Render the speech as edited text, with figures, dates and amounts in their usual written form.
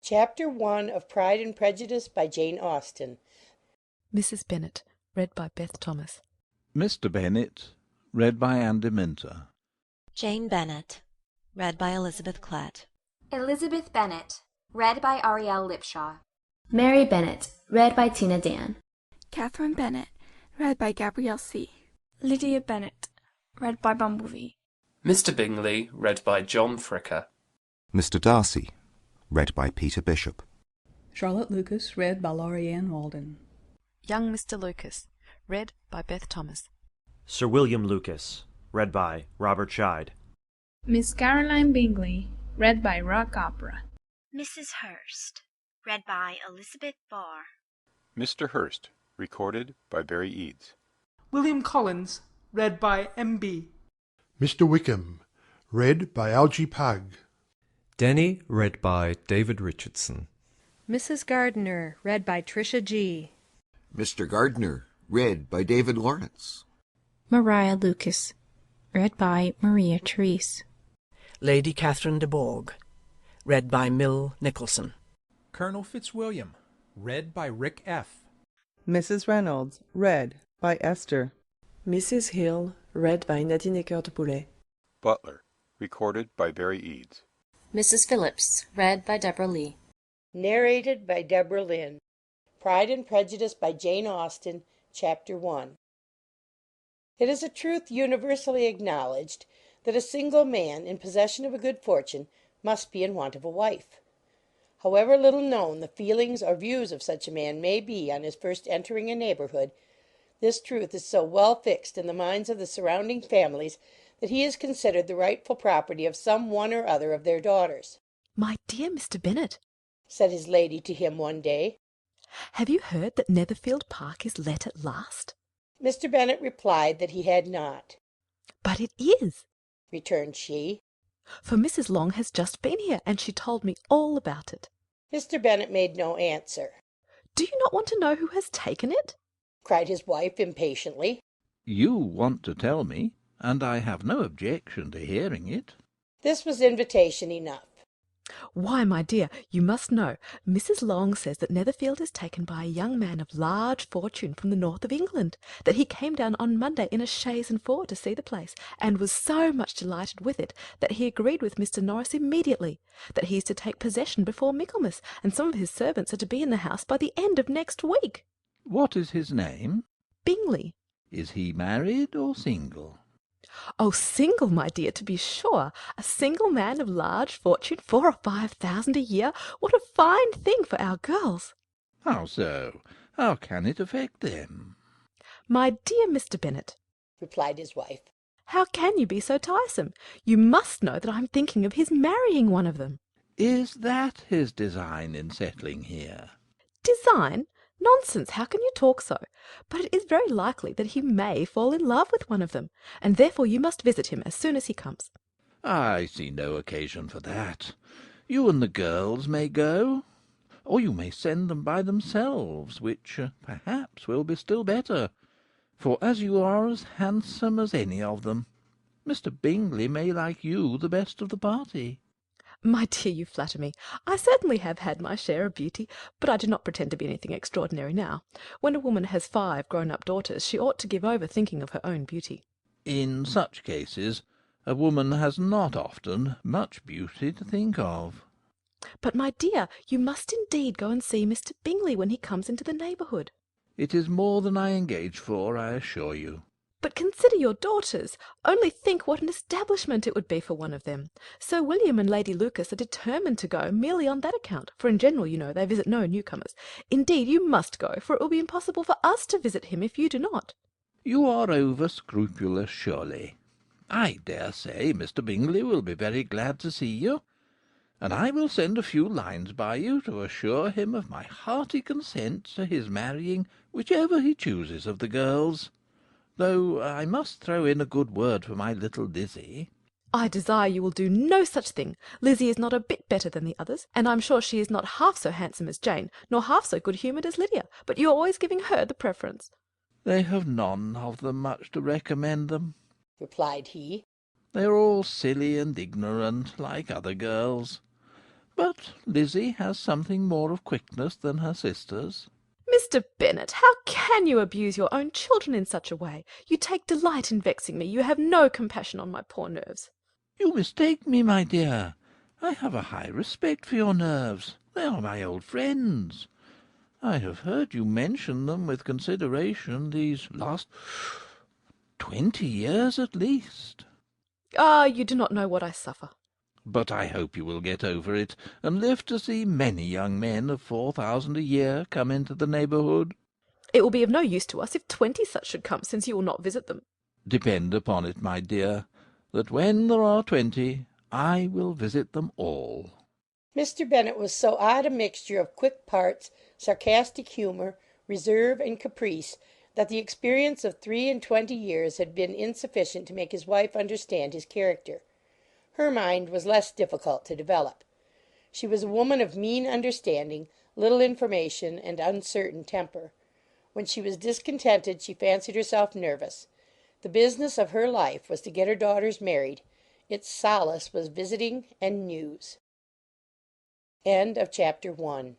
Chapter 1 of Pride and Prejudice by Jane Austen. Mrs. Bennet, read by Beth Thomas. Mr. Bennet, read by Andy Minter. Jane Bennet, read by Elizabeth Klett. Elizabeth Bennet, read by Arielle Lipshaw. Mary Bennet, read by Tina Dan. Catherine Bennet, read by GabrielleC. Lydia Bennet, read by BumbleVee. Mr. Bingley, read by John Fricker. Mr. Darcy, read by Peter Bishop. Charlotte Lucas, read by Laurianne Walden. Young Mr. Lucas, read by Beth Thomas. Sir William Lucas, read by Robert Scheid. Miss Caroline Bingley, read by Rock Opera. Mrs. Hurst, read by Elizabeth Barr. Mr. Hurst, recorded by Barry Eads. William Collins, read by M.B. Mr. Wickham, read by Algie Pugg. Denny, read by David Richardson. Mrs. Gardiner, read by Tricia G. Mr. Gardiner, read by David Lawrence. Maria Lucas, read by Maria Therese. Lady Catherine de Bourgh, read by Mill Nicholson. Colonel Fitzwilliam, read by Rick F. Mrs. Reynolds, read by Esther. Mrs. Hill, read by Nadine Eckert-Boulet. Butler, recorded by Barry Eads. Mrs. Phillips, read by Deborah Lee. Narrated by Deborah Lynn. Pride and Prejudice by Jane Austen, Chapter 1. It is a truth universally acknowledged that a single man in possession of a good fortune must be in want of a wife. However little known the feelings or views of such a man may be on his first entering a neighbourhood, this truth is so well fixed in the minds of the surrounding families that he is considered the rightful property of some one or other of their daughters. "My dear Mr. Bennet," said his lady to him one day, "have you heard that Netherfield Park is let at last?" Mr. Bennet replied that he had not. "But it is," returned she, "for Mrs. Long has just been here, and she told me all about it." Mr. Bennet made no answer. "Do you not want to know who has taken it?" cried his wife impatiently. You want to tell me, and I have no objection to hearing it. This was invitation enough. "Why, my dear, you must know. Mrs. Long says that Netherfield is taken by a young man of large fortune from the north of England, that he came down on Monday in a chaise and four to see the place, and was so much delighted with it that he agreed with Mr. Norris immediately, that he is to take possession before Michaelmas, and some of his servants are to be in the house by the end of next week." What is his name? "Bingley." Is he married or single? "Oh, single, my dear, to be sure. A single man of large fortune, 4,000 or 5,000 a year. What a fine thing for our girls!" How so? How can it affect them? "My dear Mr. Bennet," replied his wife, "how can you be so tiresome? You must know that I am thinking of his marrying one of them." Is that his design in settling here? "Design? Nonsense! How can you talk so? But it is very likely that he may fall in love with one of them, and therefore you must visit him as soon as he comes." I see no occasion for that. You and the girls may go, or you may send them by themselves, which perhaps will be still better, for as you are as handsome as any of them, Mr. Bingley may like you the best of the party. "My dear, you flatter me. I certainly have had my share of beauty, but I do not pretend to be anything extraordinary now. When a woman has 5 grown-up daughters, she ought to give over thinking of her own beauty." In such cases, a woman has not often much beauty to think of. "But, my dear, you must indeed go and see Mr. Bingley when he comes into the neighbourhood." It is more than I engage for, I assure you. "But consider your daughters. Only think what an establishment it would be for one of them. Sir William and Lady Lucas are determined to go merely on that account, for in general, you know, they visit no newcomers. Indeed, you must go, for it will be impossible for us to visit him if you do not." You are over-scrupulous, surely. I dare say Mr. Bingley will be very glad to see you, and I will send a few lines by you to assure him of my hearty consent to his marrying whichever he chooses of the girls, though I must throw in a good word for my little Lizzie. "I desire you will do no such thing. Lizzie is not a bit better than the others, and I'm sure she is not half so handsome as Jane, nor half so good-humoured as Lydia, but you are always giving her the preference." They have none of them much to recommend them, replied he. They are all silly and ignorant, like other girls. But Lizzie has something more of quickness than her sisters. Mr. Bennet, how can you abuse your own children in such a way? You take delight in vexing me. You have no compassion on my poor nerves. You mistake me, my dear. I have a high respect for your nerves. They are my old friends. I have heard you mention them with consideration these last 20 years at least. Ah, you do not know what I suffer. But I hope you will get over it, and live to see many young men of 4,000 a year come into the neighbourhood. It will be of no use to us if 20 such should come, since you will not visit them. Depend upon it, my dear, that when there are 20, I will visit them all. Mr. Bennet was so odd a mixture of quick parts, sarcastic humour, reserve, and caprice, that the experience of 23 years had been insufficient to make his wife understand his character. Her mind was less difficult to develop. She was a woman of mean understanding, little information, and uncertain temper. When she was discontented, she fancied herself nervous. The business of her life was to get her daughters married. Its solace was visiting and news. End of chapter 1.